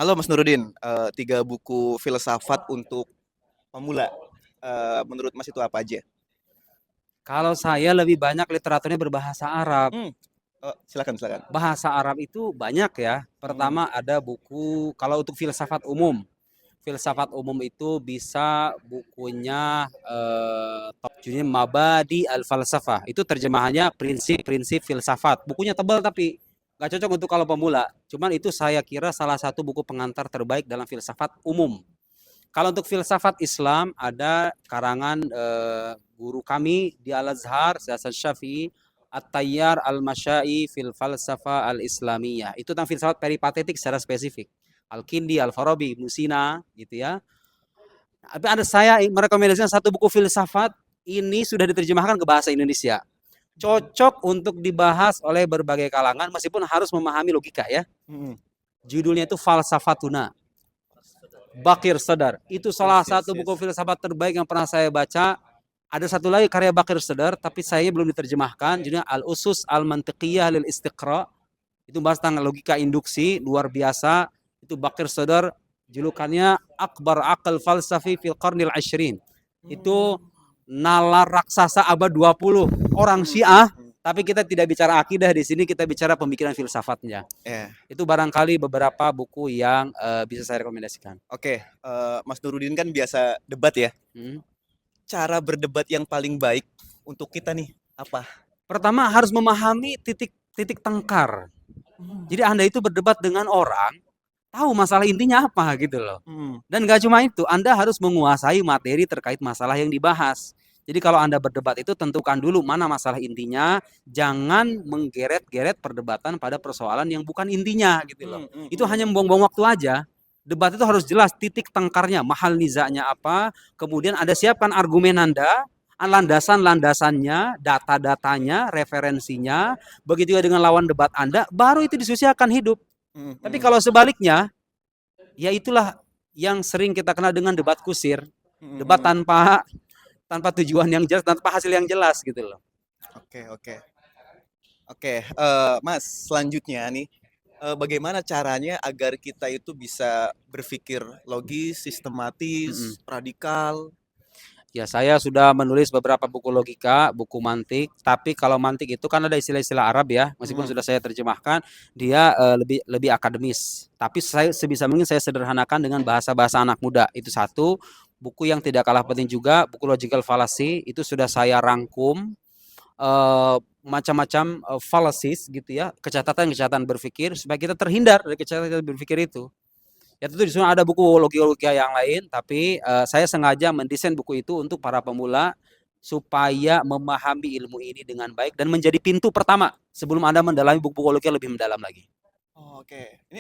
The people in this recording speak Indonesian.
Halo Mas Nurudin, 3 buku filsafat untuk pemula, menurut Mas itu apa aja? Kalau saya lebih banyak literaturnya berbahasa Arab. Hmm, silakan silakan. Bahasa Arab itu banyak ya. Mhm, Pertama ada buku kalau untuk filsafat umum. Filsafat umum itu bisa bukunya judulnya Mabadi Al-Falsafah. Itu terjemahannya prinsip-prinsip filsafat. Bukunya tebal tapi nggak cocok untuk kalau pemula. Cuman itu saya kira salah satu buku pengantar terbaik dalam filsafat umum. Kalau untuk filsafat Islam ada karangan guru kami di Al-Azhar, Hasan Syafi'i, At-Tayyar Al-Masyai fil Falsafah Al-Islamiyah. Itu tentang filsafat peripatetik secara spesifik. Al-Kindi, Al-Farabi, Ibnu Sina, gitu ya. Tapi ada saya merekomendasikan satu buku filsafat ini sudah diterjemahkan ke bahasa Indonesia. Cocok untuk dibahas oleh berbagai kalangan meskipun harus memahami logika ya. mhm. Judulnya itu Falsafatuna. Bakir Sadar. Itu salah Yes yes satu buku yes. filsafat terbaik yang pernah saya baca. Ada satu lagi karya Bakir Sadar, tapi saya belum diterjemahkan. Judulnya Al-Usus Al-Mantiqiyah Lil Istiqra. Itu bahas tentang logika induksi, luar biasa. Itu Bakir Sadar, julukannya Akbar Akal Falsafi fil Qarnil Ashrin. Mmm, Itu nalar raksasa abad 20. Orang mhm mhm Syiah, mhm. tapi kita tidak bicara akidah di sini, kita bicara pemikiran filsafatnya. Iya, Itu barangkali beberapa buku yang bisa saya rekomendasikan. oke, Mas Nurudin kan biasa debat ya. Hmm. Cara berdebat yang paling baik untuk kita nih, apa? Pertama harus memahami titik tengkar. Mmm, Jadi Anda itu berdebat dengan orang, tahu masalah intinya apa gitu loh. mhm, Dan gak cuma itu, Anda harus menguasai materi terkait masalah yang dibahas. Jadi kalau Anda berdebat itu tentukan dulu mana masalah intinya, jangan menggeret-geret perdebatan pada persoalan yang bukan intinya gitu loh. mhm mhm Itu hanya mhm. membuang-buang waktu aja. Debat itu harus jelas titik tengkarnya, mahal nizanya apa, kemudian Anda siapkan argumen Anda, landasan-landasannya, data-datanya, referensinya, begitu juga dengan lawan debat Anda, baru itu diskusi akan hidup. Mhm Tapi mhm. kalau sebaliknya, ya itulah yang sering kita kenal dengan debat kusir, Mhm debat mhm. tanpa tanpa tujuan yang jelas, tanpa hasil yang jelas gitu loh. Oke oke. Oke, Mas, selanjutnya nih, bagaimana caranya agar kita itu bisa berpikir logis, Mm-mm. sistematis, radikal? Ya saya sudah menulis beberapa buku logika, buku mantik. Tapi kalau mantik itu kan ada istilah-istilah Arab ya, meskipun Mhm, sudah saya terjemahkan, dia lebih lebih akademis. Tapi saya sebisa mungkin saya sederhanakan dengan bahasa-bahasa anak muda. Itu satu. Buku yang tidak kalah penting juga, buku Logical Fallacy itu sudah saya rangkum macam-macam fallacies gitu ya, kecacatan-kecacatan berpikir supaya kita terhindar dari kecacatan berpikir itu. Ya tentu di sana ada buku logika yang lain, tapi saya sengaja mendesain buku itu untuk para pemula supaya memahami ilmu ini dengan baik dan menjadi pintu pertama sebelum Anda mendalami buku-buku logika lebih mendalam lagi. oke. Ini